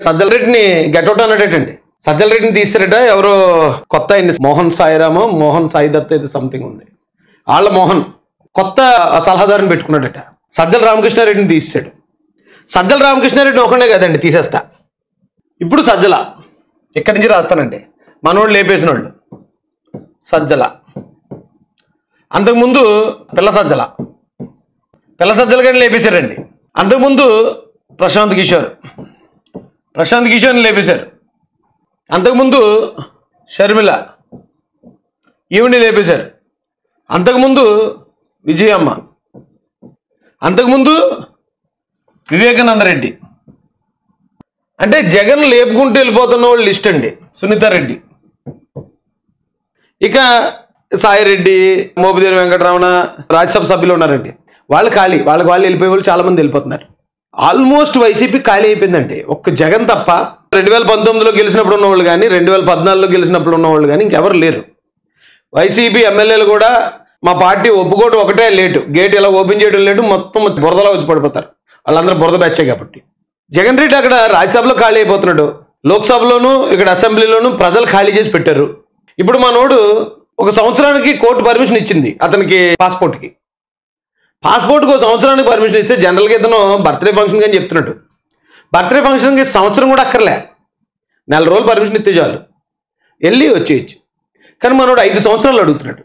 సజ్జల రెడ్డిని గెట్అవుట్ అన్నాడటండి. సజ్జల రెడ్డిని తీసారట ఎవరో కొత్త అయింది, మోహన్ సాయిరామో మోహన్ సాయి దత్ ఇది సంథింగ్ ఉంది. వాళ్ళ మోహన్ కొత్త సలహాదారుని పెట్టుకున్నాడట. సజ్జల రామకృష్ణారెడ్డిని తీసాడు. సజ్జల రామకృష్ణారెడ్డిని ఒకనే కదండి తీసేస్తా. ఇప్పుడు సజ్జల ఇక్కడి నుంచి రాస్తానండి. మనోళ్ళు లేపేసిన వాళ్ళు సజ్జల, అంతకుముందు పిల్ల సజ్జల గారిని లేపేశారండి. అంతకుముందు ప్రశాంత్ కిషోర్ని లేపేశారు. అంతకుముందు షర్మిల ఈవిని లేపేశారు. అంతకుముందు విజయమ్మ, అంతకుముందు వివేకానంద రెడ్డి. అంటే జగన్ లేపుకుంటూ వెళ్ళిపోతున్న వాళ్ళు లిస్ట్ అండి. సునీతారెడ్డి, ఇక సాయిరెడ్డి, మోపిదేవి వెంకటరమణ, రాజ్యసభ సభ్యులు ఉన్నారండి. వాళ్ళు ఖాళీ, వాళ్ళకి వాళ్ళు వెళ్ళిపోయే వాళ్ళు చాలా మంది వెళ్ళిపోతున్నారు. ఆల్మోస్ట్ వైసీపీ ఖాళీ అయిపోయిందండి. ఒక్క జగన్ తప్ప 2019లో గెలిచినప్పుడు ఉన్నవాళ్ళు కానీ 2014లో గెలిచినప్పుడు ఉన్నవాళ్ళు కానీ ఇంకెవరు లేరు. వైసీపీ ఎమ్మెల్యేలు కూడా మా పార్టీ ఒప్పుకోవడం ఒకటే లేటు, గేట్ ఇలా ఓపెన్ చేయడం లేటు, మొత్తం బురదలో వచ్చి పడిపోతారు. వాళ్ళందరూ బురద బ్యాచే కాబట్టి. జగన్ రెడ్డి అక్కడ రాజ్యసభలో ఖాళీ అయిపోతున్నాడు, లోక్సభలోను ఇక్కడ అసెంబ్లీలోను ప్రజలు ఖాళీ చేసి పెట్టారు. ఇప్పుడు మనోడు ఒక సంవత్సరానికి కోర్టు పర్మిషన్ ఇచ్చింది అతనికి పాస్పోర్ట్కి ఒక సంవత్సరానికి పర్మిషన్ ఇస్తే జనరల్గా ఇతను బర్త్డే ఫంక్షన్ అని చెప్తున్నాడు. బర్త్డే ఫంక్షన్కి సంవత్సరం కూడా అక్కర్లే, 4 రోజులు పర్మిషన్ ఇస్తే చాలు, వెళ్ళి వచ్చేయచ్చు. కానీ మనోడు 5 సంవత్సరాలు అడుగుతున్నాడు.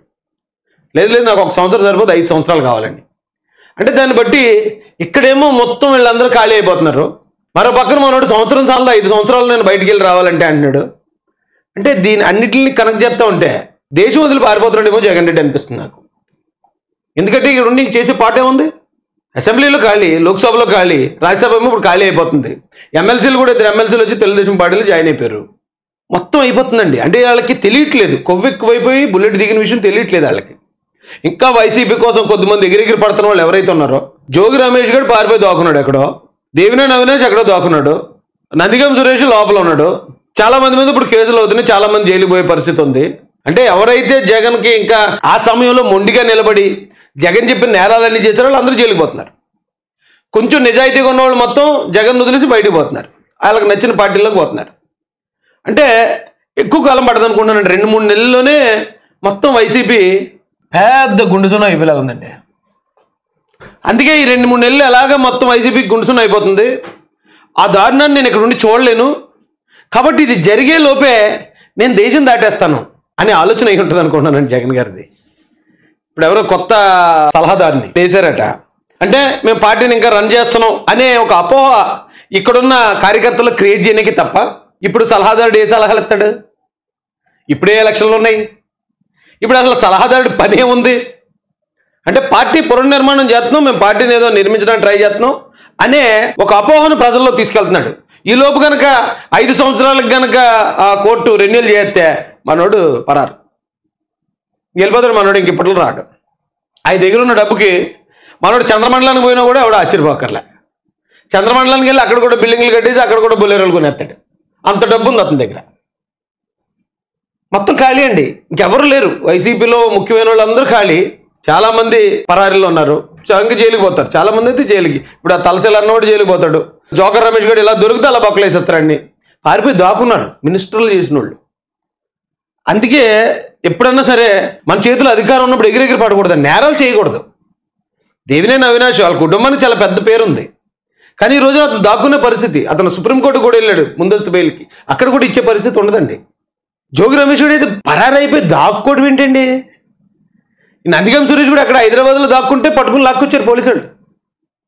లేదు నాకు 1 సంవత్సరం సరిపోతే 5 సంవత్సరాలు కావాలండి. అంటే దాన్ని బట్టి ఇక్కడేమో మొత్తం వీళ్ళందరూ ఖాళీ అయిపోతున్నారు. మరో పక్కన మనోడు సంవత్సరం సార్లు 5 సంవత్సరాలు నేను బయటికి వెళ్ళి రావాలంటే అంటున్నాడు. అంటే దీని అన్నిటిని కనెక్ట్ చేస్తూ ఉంటే దేశం వదిలి పారిపోతున్నాడేమో జగన్ రెడ్డి అనిపిస్తుంది నాకు. ఎందుకంటే ఇక్కడ ఉండి చేసే పాట ఏముంది? అసెంబ్లీలో ఖాళీ, లోక్సభలో ఖాళీ, రాజ్యసభ ఏమో ఇప్పుడు ఖాళీ అయిపోతుంది. ఎమ్మెల్సీలు కూడా 2 ఎమ్మెల్సీలు వచ్చి తెలుగుదేశం పార్టీలో జాయిన్ అయిపోయారు. మొత్తం అయిపోతుందండి. అంటే వాళ్ళకి తెలియట్లేదు, కొవ్వు ఎక్కువైపోయి బుల్లెట్ దిగిన విషయం తెలియట్లేదు వాళ్ళకి. ఇంకా వైసీపీ కోసం కొద్దిమంది ఎగిరెగిరి పడుతున్న వాళ్ళు ఎవరైతే ఉన్నారో, జోగి రమేష్ గారు పారిపోయి దాక్కున్నాడు ఎక్కడో, దేవినేని అవినాష్ ఎక్కడో దాక్కున్నాడు, నందిగం సురేష్ లోపల ఉన్నాడు. చాలా మంది మీద ఇప్పుడు కేసులు అవుతున్నాయి, చాలా మంది జైలు పోయే పరిస్థితి ఉంది. అంటే ఎవరైతే జగన్కి ఇంకా ఆ సమయంలో మొండిగా నిలబడి జగన్ చెప్పిన నేరాలన్నీ చేశారో వాళ్ళు అందరూ జైలుకి పోతున్నారు. కొంచెం నిజాయితీగా ఉన్న వాళ్ళు మొత్తం జగన్ వదిలేసి బయటకు పోతున్నారు, వాళ్ళకి నచ్చిన పార్టీలోకి పోతున్నారు. అంటే ఎక్కువ కాలం పడదు అనుకుంటున్నాను. 2-3 నెలల్లోనే మొత్తం వైసీపీ పెద్ద గుండుసున్న అయిపోయేలా ఉందండి. అందుకే ఈ 2-3 నెలలు ఎలాగా మొత్తం వైసీపీ గుండుసున్న అయిపోతుంది. ఆ దారుణాన్ని నేను ఇక్కడ ఉండి చూడలేను. కాబట్టి ఇది జరిగే లోపే నేను దేశం దాటేస్తాను అనే ఆలోచన అయి ఉంటుంది అనుకుంటున్నాను జగన్ గారిది. ఇప్పుడు ఎవరో కొత్త సలహాదారుని వేశారట. అంటే మేము పార్టీని ఇంకా రన్ చేస్తున్నాం అనే ఒక అపోహ ఇక్కడున్న కార్యకర్తలు క్రియేట్ చేయడానికి తప్ప, ఇప్పుడు సలహాదారుడు ఏ సలహాలు ఇస్తాడు? ఇప్పుడే ఎలక్షన్లు ఉన్నాయి. ఇప్పుడు అసలు సలహాదారుడు పని ఏముంది? అంటే పార్టీ పునర్నిర్మాణం చేస్తున్నాం, మేము పార్టీని ఏదో నిర్మించడానికి ట్రై చేస్తున్నాం అనే ఒక అపోహను ప్రజల్లో తీసుకెళ్తున్నాడు. ఈ లోపు కనుక 5 సంవత్సరాలకు కనుక ఆ కోర్టు రెన్యూల్ చేస్తే మనోడు పరారు వెళ్ళిపోతాడు. మనోడు ఇంక ఇప్పట్లో రాడు. ఆయన దగ్గర ఉన్న డబ్బుకి మనోడు చంద్రమండలానికి పోయినా కూడా ఎవడో ఆశ్చర్యపోకర్లే. చంద్రమండలానికి వెళ్ళి అక్కడ కూడా బిల్డింగ్లు కట్టేసి అక్కడ కూడా బొలేరోలు కొనేస్తాడు. అంత డబ్బు ఉంది అతని దగ్గర. మొత్తం ఖాళీ అండి, ఇంకెవరు లేరు. వైసీపీలో ముఖ్యమైన వాళ్ళందరూ ఖాళీ, చాలామంది పరారీలో ఉన్నారు. ఇంకా జైలుకి పోతారు చాలామంది. అయితే జైలుకి ఇప్పుడు ఆ తలసేలు అన్నవాడు జైలుకి పోతాడు. జోకర్ రమేష్ గారు ఇలా దొరికితే అలా బొక్కలు వేసేస్తారండి. పారిపోయి దాక్కున్నారు మినిస్టర్లు చేసిన వాళ్ళు. అందుకే ఎప్పుడన్నా సరే మన చేతిలో అధికారం ఉన్నప్పుడు ఎగిరెగిరి పడకూడదు, నేరాలు చేయకూడదు. దేవినేని అవినాష్ వాళ్ళ కుటుంబానికి చాలా పెద్ద పేరుంది, కానీ ఈరోజు అతను దాక్కునే పరిస్థితి. అతను సుప్రీంకోర్టు కూడా వెళ్ళాడు ముందస్తు బెయిల్కి, అక్కడ కూడా ఇచ్చే పరిస్థితి ఉండదండి. జోగి రమేష్ కూడా అయితే పరారైపోయి దాక్కోవడం ఏంటండి? నందిగం సురేష్ కూడా అక్కడ హైదరాబాద్లో దాక్కుంటే పట్టుకుని లాక్కొచ్చారు పోలీసులు.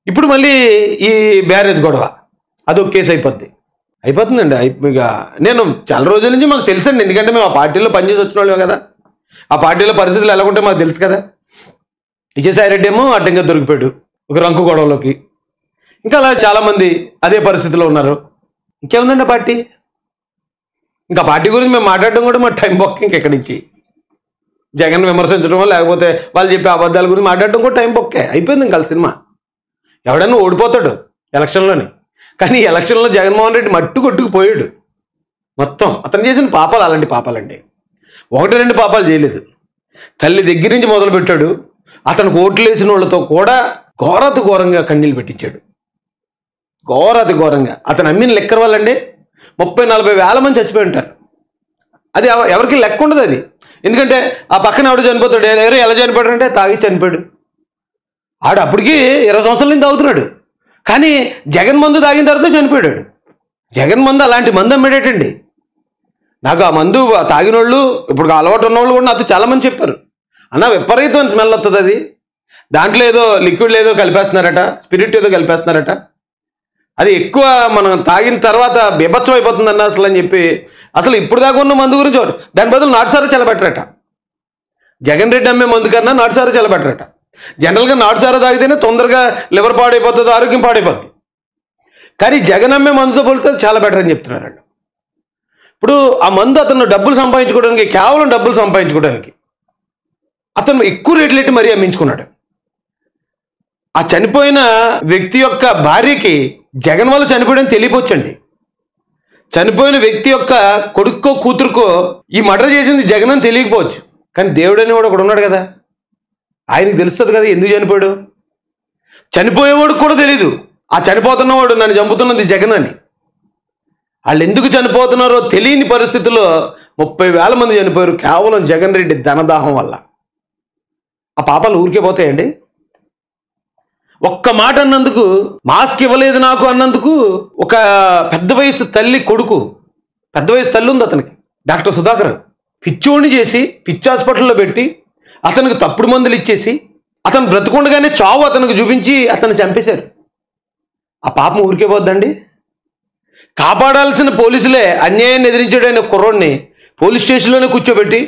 ఇప్పుడు మళ్ళీ ఈ బ్యారేజ్ గొడవ అదొక కేసు అయిపోతుందండి. ఇక నేను చాలా రోజుల నుంచి మాకు తెలుసండి, ఎందుకంటే మేము ఆ పార్టీలో పనిచేసి వచ్చిన వాళ్ళమే కదా. ఆ పార్టీలో పరిస్థితులు ఎలా ఉంటే మాకు తెలుసు కదా. విజయసాయిరెడ్డి ఏమో అడ్డంగా దొరికిపోయాడు ఒక రంకు గొడవలోకి. ఇంకా అలా చాలామంది అదే పరిస్థితిలో ఉన్నారు. ఇంకేముందండి పార్టీ? ఇంకా పార్టీ గురించి మేము మాట్లాడడం కూడా మా టైం బొక్క. ఇంకెక్కడి నుంచి జగన్ విమర్శించడం లేకపోతే వాళ్ళు చెప్పే అబద్ధాల గురించి మాట్లాడడం కూడా టైం బొక్కే. అయిపోయింది ఇంకా సినిమా. ఎవడన్నా ఓడిపోతాడు ఎలక్షన్లోని, కానీ ఎలక్షన్లో జగన్మోహన్ రెడ్డి మట్టు కొట్టుకుపోయాడు మొత్తం. అతను చేసిన పాపాలు అలాంటి పాపాలండి. 1-2 పాపాలు చేయలేదు. తల్లి దగ్గర నుంచి మొదలు పెట్టాడు. అతనికి ఓట్లు వేసిన వాళ్ళతో కూడా ఘోరాతి ఘోరంగా కన్నీళ్ళు పెట్టించాడు. ఘోరాతి ఘోరంగా. అతను అమ్మిన లెక్కర్ వాళ్ళండి 30-40 వేల మంది చచ్చిపోయి ఉంటారు. అది ఎవరికి లెక్క ఉండదు అది. ఎందుకంటే ఆ పక్కన ఎవడు చనిపోతాడు, ఎవరు ఎలా చనిపోయాడు అంటే తాగి చనిపోయాడు. ఆడు అప్పటికి 20 సంవత్సరాల నుంచి తాగుతున్నాడు, కానీ జగన్ మందు తాగిన తర్వాత చనిపోయాడు. జగన్ మందు అలాంటి మందు అమ్మేటండి. నాకు ఆ మందు తాగిన వాళ్ళు, ఇప్పుడు అలవాటు ఉన్నవాళ్ళు కూడా నాతో చాలామంది చెప్పారు, అన్న విపరీతమైన స్మెల్ వస్తుంది, అది దాంట్లో ఏదో లిక్విడ్ ఏదో కలిపేస్తున్నారట, స్పిరిట్ ఏదో కలిపేస్తున్నారట, అది ఎక్కువ మనం తాగిన తర్వాత బీభత్సం అయిపోతుంది అన్న అసలు అని చెప్పి, అసలు ఇప్పుడు దాకా ఉన్న మందు గురించి దాని బదులు నాటుసారా చల్లబెట్టరట. జగన్ రెడ్డి అమ్మే మందు కన్నా నాటుసారా చల్లబెట్టరట. జనరల్గా నాటుసారా తాగితేనే తొందరగా లివర్ పాడైపోతుంది, ఆరోగ్యం పాడైపోతుంది. కానీ జగన్ అమ్మే మందుతో పోలితే చాలా బెటర్ అని చెప్తున్నారండి. ఇప్పుడు ఆ మందు అతను డబ్బులు సంపాదించుకోవడానికి, కేవలం డబ్బులు సంపాదించుకోవడానికి అతను ఎక్కువ రేట్లు ఎట్టి మరీ అమ్మించుకున్నాడు. ఆ చనిపోయిన వ్యక్తి యొక్క భార్యకి జగన్ వల్ల చనిపోయాడని తెలియపోవచ్చండి. చనిపోయిన వ్యక్తి యొక్క కొడుక్కో కూతురుకో ఈ మర్డర్ చేసింది జగన్ అని తెలియకపోవచ్చు, కానీ దేవుడు అని కూడా ఒకడు ఉన్నాడు కదా, ఆయనకి తెలుస్తుంది కదా ఎందుకు చనిపోయాడు. చనిపోయేవాడికి కూడా తెలీదు ఆ చనిపోతున్నవాడు నన్ను చంపుతున్నది జగన్ అని. వాళ్ళు ఎందుకు చనిపోతున్నారో తెలియని పరిస్థితుల్లో 30 వేల మంది చనిపోయారు కేవలం జగన్ రెడ్డి ధనదాహం వల్ల. ఆ పాపాలు ఊరికే పోతాయండి? ఒక్క మాట అన్నందుకు, మాస్క్ ఇవ్వలేదు నాకు అన్నందుకు ఒక పెద్ద వయసు తల్లి కొడుకు, పెద్ద వయసు తల్లి ఉంది అతనికి, డాక్టర్ సుధాకర్, పిచ్చోడిని చేసి పిచ్చి హాస్పిటల్లో పెట్టి అతనికి తప్పుడు మందులు ఇచ్చేసి అతను బ్రతుకుండగానే చావు అతనికి చూపించి అతను చంపేశారు. ఆ పాపం ఊరికే పోద్దండి? కాపాడాల్సిన పోలీసులే అన్యాయాన్ని ఎదిరించాడైన కుర్రోడిని పోలీస్ స్టేషన్లోనే కూర్చోబెట్టి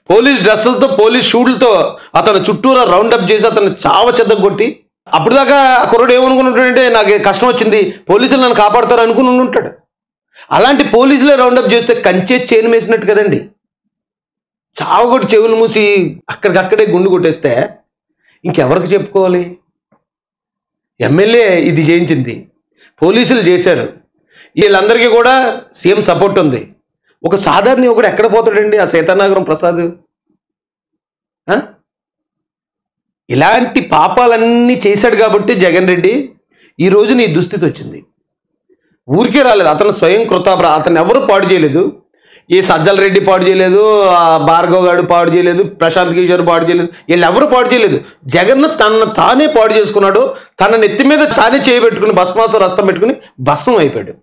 పోలీస్ డ్రెస్సులతో, పోలీస్ షూట్లతో అతను చుట్టూరా రౌండప్ చేసి అతను చావ చెద్దగొట్టి, అప్పుడు దాకా ఆ కుర్రోడు ఏమనుకుంటుంటాడంటే నాకు కష్టం వచ్చింది, పోలీసులు నన్ను కాపాడుతారు అనుకుని ఉంటాడు. అలాంటి పోలీసులే రౌండప్ చేస్తే కంచే చేను వేసినట్టు కదండి. చావగొట్టి చెవులు మూసి అక్కడికక్కడే గుండు కొట్టేస్తే ఇంకెవరికి చెప్పుకోవాలి? ఎమ్మెల్యే ఇది చేయించింది, పోలీసులు చేశారు, వీళ్ళందరికీ కూడా సీఎం సపోర్ట్ ఉంది. ఒక సాధారణ యువకుడు ఎక్కడ పోతాడండి ఆ సీతానగరం ప్రసాద్? ఇలాంటి పాపాలన్నీ చేశాడు కాబట్టి జగన్ రెడ్డి ఈరోజు నీ దుస్థితి వచ్చింది. ఊరికే రాలేదు, అతను స్వయం కృతాపర. అతను ఎవరు పాడు చేయలేదు, ఈ సజ్జల రెడ్డి పాడు చేయలేదు, భార్గవ్ గారు పాడు చేయలేదు, ప్రశాంత్ కిషోర్ పాడు చేయలేదు, వీళ్ళు ఎవరు పాడు చేయలేదు. జగన్ తనను తానే పాడు చేసుకున్నాడు, తన నెత్తి మీద తానే చేయబెట్టుకుని భస్మాసు రస్తం పెట్టుకుని భస్మం అయిపోయాడు,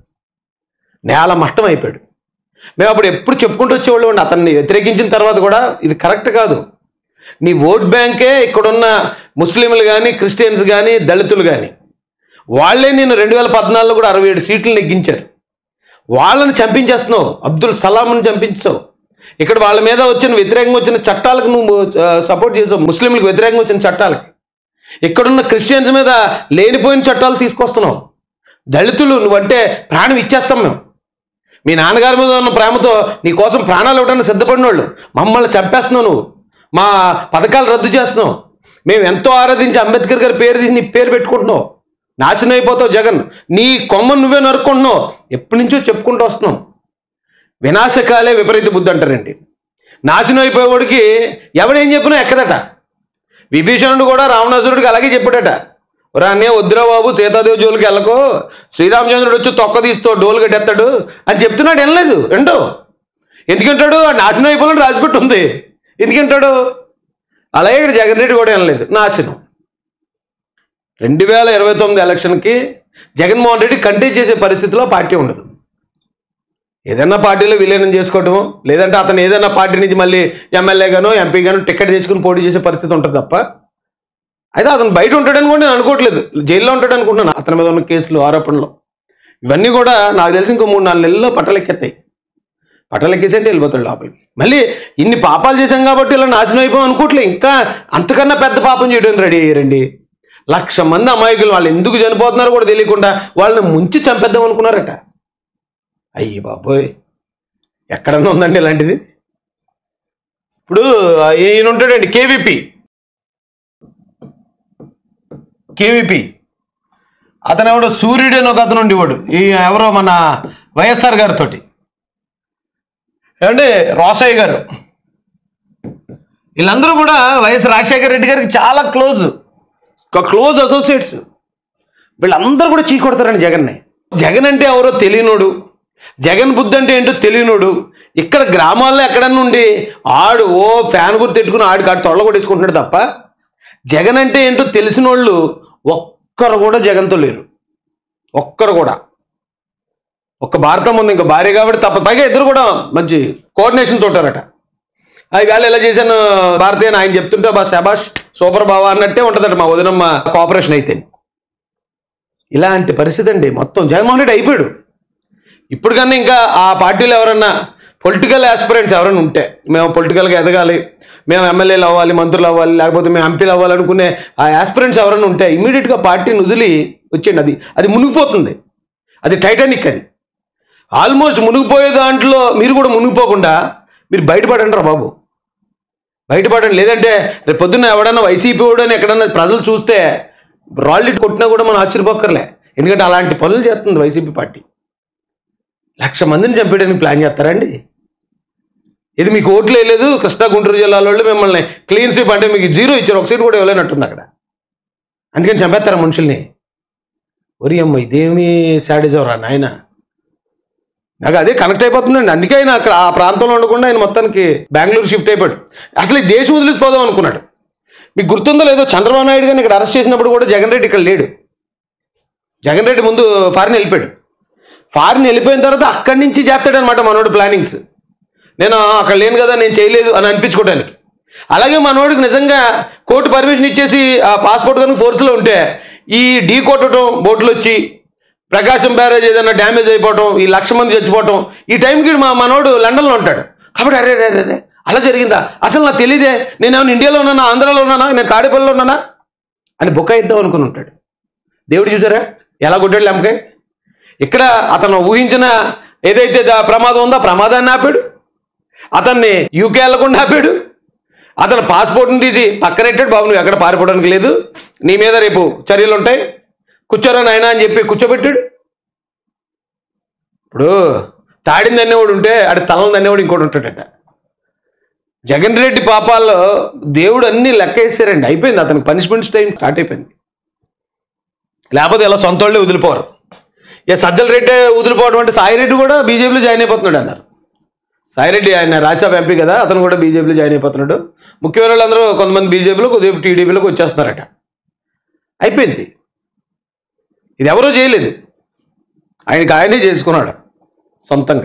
నేల మట్టం అయిపోయాడు. మేము అప్పుడు ఎప్పుడు చెప్పుకుంటూ వచ్చేవాళ్ళు, అతన్ని వ్యతిరేకించిన తర్వాత కూడా ఇది కరెక్ట్ కాదు, నీ ఓట్ బ్యాంకే ఇక్కడున్న ముస్లింలు కానీ, క్రిస్టియన్స్ కానీ, దళితులు కానీ, వాళ్ళే నేను 2014లో కూడా 67 సీట్లు నెగ్గించారు. వాళ్ళని చంపించేస్తున్నావు, అబ్దుల్ సలాంని చంపించావు. ఇక్కడ వాళ్ళ మీద వ్యతిరేకంగా వచ్చిన చట్టాలకు నువ్వు సపోర్ట్ చేసావు, ముస్లింలకు వ్యతిరేకంగా వచ్చిన చట్టాలకి. ఇక్కడున్న క్రిస్టియన్స్ మీద లేనిపోయిన చట్టాలు తీసుకొస్తున్నావు. దళితులు నువ్వంటే ప్రాణం ఇచ్చేస్తాం మేము, మీ నాన్నగారి మీద ఉన్న ప్రేమతో నీ కోసం ప్రాణాలు ఇవ్వడానికి సిద్ధపడిన వాళ్ళు మమ్మల్ని చంపేస్తున్నావు, నువ్వు మా పథకాలు రద్దు చేస్తున్నావు, మేము ఎంతో ఆరాధించి అంబేద్కర్ గారి పేరు తీసి నీ పేరు పెట్టుకుంటున్నావు, నాశనం అయిపోతావు జగన్, నీ కొమ్మను నువ్వే నరుక్కుంటున్నావు. ఎప్పటి నుంచో చెప్పుకుంటూ వస్తున్నాం. వినాశకాలే విపరీత బుద్ధి అంటారండి. నాశనం అయిపోయేవాడికి ఎవడేం చెప్పినా ఎక్కదట. విభీషణుడు కూడా రావణాసురుడికి అలాగే చెప్పాడట, రానే వద్దురా బాబు సీతాదేవి జోలికి వెళ్ళకో, శ్రీరామచంద్రుడు వచ్చి తొక్క తీస్తూ డోలు గడ్డెత్తాడు అని చెప్తున్నాడు. వినలేదు, ఏంటో ఎందుకంటాడు, నాశనం అయిపోయినట్టు రాసిపెట్టి ఉంది, ఎందుకంటాడు. అలాగే ఇక్కడ జగన్ రెడ్డి కూడా వినలేదు, నాశనం. 2029 ఎలక్షన్కి జగన్మోహన్ రెడ్డి కంటెస్ట్ చేసే పరిస్థితిలో పార్టీ ఉండదు. ఏదైనా పార్టీలో విలీనం చేసుకోవటమో, లేదంటే అతను ఏదైనా పార్టీ నుంచి మళ్ళీ ఎమ్మెల్యేగానో ఎంపీగానో టికెట్ తెచ్చుకుని పోటీ చేసే పరిస్థితి ఉంటుంది తప్ప, అయితే అతను బయట ఉంటాడని కూడా నేను అనుకోవట్లేదు, జైల్లో ఉంటాడు అనుకుంటున్నాను. అతని మీద ఉన్న కేసులు, ఆరోపణలు ఇవన్నీ కూడా నాకు తెలిసి ఇంకో 3-4 నెలల్లో పట్టలెక్కేస్తాయి. పట్టలెక్కేసేంటే వెళ్ళిపోతాడు లోపలికి. మళ్ళీ ఇన్ని పాపాలు చేశాం కాబట్టి ఇలా నాశనం అయిపోయాం అనుకోవట్లే, ఇంకా అంతకన్నా పెద్ద పాపం చేయడానికి రెడీ అయ్యారండి. 1,00,000 మంది అమాయకులు, వాళ్ళు ఎందుకు చనిపోతున్నారో కూడా తెలియకుండా వాళ్ళని ముంచి చంపేద్దాం అనుకున్నారట. అయ్యి బాబోయ్, ఎక్కడన్నా ఉందండి ఇలాంటిది? ఇప్పుడు ఈయన ఉంటాడండి కేవీపీ, అతను ఎవడో సూర్యుడు అని ఒక అతను ఉండేవాడు, ఈ ఎవరో మన వైఎస్ఆర్ గారితో, ఏమంటే రోసయ్య గారు, వీళ్ళందరూ కూడా వైఎస్ రాజశేఖర రెడ్డి గారికి చాలా క్లోజ్ అసోసియేట్స్. వీళ్ళందరూ కూడా చీకొడతారండి జగన్ని. జగన్ అంటే ఎవరో తెలియనోడు, జగన్ బుద్ధి అంటే ఏంటో తెలియనోడు ఇక్కడ గ్రామాల్లో ఎక్కడన్నా ఉండి ఆడు ఫ్యాన్ గుర్తు పెట్టుకుని ఆడు తొళ్ళ కొట్టేసుకుంటున్నాడు తప్ప జగన్ అంటే ఏంటో తెలిసిన వాళ్ళు ఒక్కరు కూడా జగన్తో లేరు. ఒక్కరు కూడా. ఒక్క భారతం ఉంది, ఇంకా భార్య కాబట్టి తప్ప. పైగా ఇద్దరు కూడా మంచి కోఆర్డినేషన్తో ఉంటారట. వేళ ఎలా చేశాను భారతీయ ఆయన చెప్తుంటే శబాష్ సూపర్ బావా అన్నట్టే ఉంటుందట మా వదినమ్మ కోఆపరేషన్ అయితే. ఇలాంటి పరిస్థితి అండి మొత్తం. జగన్మోహన్ రెడ్డి అయిపోయాడు. ఇప్పుడు కన్నా ఇంకా ఆ పార్టీలో ఎవరన్నా పొలిటికల్ ఆస్పిరెంట్స్ ఎవరైనా ఉంటే, మేము పొలిటికల్గా ఎదగాలి, మేము ఎమ్మెల్యేలు అవ్వాలి, మంత్రులు అవ్వాలి, లేకపోతే మేము ఎంపీలు అవ్వాలనుకునే ఆ ఆస్పిరెంట్స్ ఎవరైనా ఉంటే ఇమీడియట్గా పార్టీని వదిలి వచ్చేయండి. అది మునిగిపోతుంది. అది టైటానిక్. అది ఆల్మోస్ట్ మునిగిపోయే దాంట్లో మీరు కూడా మునిగిపోకుండా మీరు బయటపడండి రా బాబు, బయటపడండి. లేదంటే రేపు పొద్దున్న ఎవడన్నా వైసీపీ వాడని ఎక్కడన్నా ప్రజలు చూస్తే రాళ్ళిట్ కొట్టినా కూడా మనం ఆశ్చర్యపోక్కర్లే. ఎందుకంటే అలాంటి పనులు చేస్తుంది వైసీపీ పార్టీ. 1,00,000 మందిని చంపేయడానికి ప్లాన్ చేస్తారండి. ఇది మీకు ఓట్లు వేయలేదు, కృష్ణా గుంటూరు జిల్లాలో మిమ్మల్ని క్లీన్ స్వీప్ అంటే మీకు 0 ఇచ్చారు, ఒక సీట్ కూడా ఇవ్వలేనట్టుంది అక్కడ. అందుకని చంపేస్తారా మనుషుల్ని? ఒరి అమ్మ ఇదేమి శాడిజం రా నాయన. నాకు అదే కనెక్ట్ అయిపోతుందండి. అందుకే ఆయన అక్కడ ఆ ప్రాంతంలో ఉండకుండా ఆయన మొత్తానికి బెంగళూరు షిఫ్ట్ అయిపోయాడు. అసలు ఈ దేశం వదిలిపోదాం అనుకున్నాడు. మీకు గుర్తుందో లేదో, చంద్రబాబు నాయుడు గారిని ఇక్కడ అరెస్ట్ చేసినప్పుడు కూడా జగన్ రెడ్డి ఇక్కడ లేడు. జగన్ రెడ్డి ముందు ఫారిన్ వెళ్ళిపోయాడు. ఫారిన్ వెళ్ళిపోయిన తర్వాత అక్కడి నుంచి చేస్తాడు అనమాట మనోడు ప్లానింగ్స్. నేను అక్కడ లేను కదా, నేను చేయలేదు అని అనిపించుకోవడానికి. అలాగే మనోడికి నిజంగా కోర్టు పర్మిషన్ ఇచ్చేసి ఆ పాస్పోర్ట్ కనుక ఫోర్స్లో ఉంటే ఈ ఢీ కొట్టడం, బోట్లు వచ్చి ప్రకాశం బ్యారేజ్ ఏదైనా డ్యామేజ్ అయిపోవటం, ఈ 1,00,000 మంది చచ్చిపోవటం, ఈ టైంకి మనోడు లండన్లో ఉంటాడు. కాబట్టి అరే రే రే అలా జరిగిందా, అసలు నాకు తెలియదే, నేనేమన్నా ఇండియాలో ఉన్నానా, ఆంధ్రాలో ఉన్నానా, నేను తాడేపల్లిలో ఉన్నానా అని బుకాయిద్దాం అనుకుని ఉంటాడు. దేవుడు చూసారా ఎలా కొట్టాడు లెంపకాయ. ఇక్కడ అతను ఊహించిన ఏదైతే ప్రమాదం ఉందో ప్రమాదాన్ని ఆపాడు. అతన్ని యూకే వెళ్లకుండా ఆపాడు. అతను పాస్పోర్ట్ని తీసి పక్కనెట్టాడు. బాబు నువ్వు ఎక్కడ పారిపోవడానికి లేదు, నీ మీద రేపు చర్యలు ఉంటాయి, కూర్చోరా నాయనా అని చెప్పి కూర్చోబెట్టాడు. ఇప్పుడు తాడింది అనేవాడు ఉంటే అటు తలని అనేవాడు ఇంకోటి ఉంటాడట. జగన్ రెడ్డి పాపాల్లో దేవుడు అన్ని లెక్క వేసారండి. అయిపోయింది, అతనికి పనిష్మెంట్స్ టైం స్టార్ట్ అయిపోయింది. లేకపోతే ఇలా సొంత వాళ్ళే వదిలిపోరు. సజ్జల రెడ్డి వదిలిపోవడం అంటే సాయిరెడ్డి కూడా బీజేపీలో జాయిన్ అయిపోతున్నాడు అన్నారు. సాయిరెడ్డి ఆయన రాజ్యసభ ఎంపీ కదా, అతను కూడా బీజేపీలో జాయిన్ అయిపోతున్నాడు. ముఖ్యమైన వాళ్ళందరూ కొంతమంది బీజేపీలో, కొద్దిగా టీడీపీలోకి వచ్చేస్తున్నారట. అయిపోయింది. ఇది ఎవరూ చేయలేదు, ఆయనకి ఆయనే చేసుకున్నాడు సొంతంగా.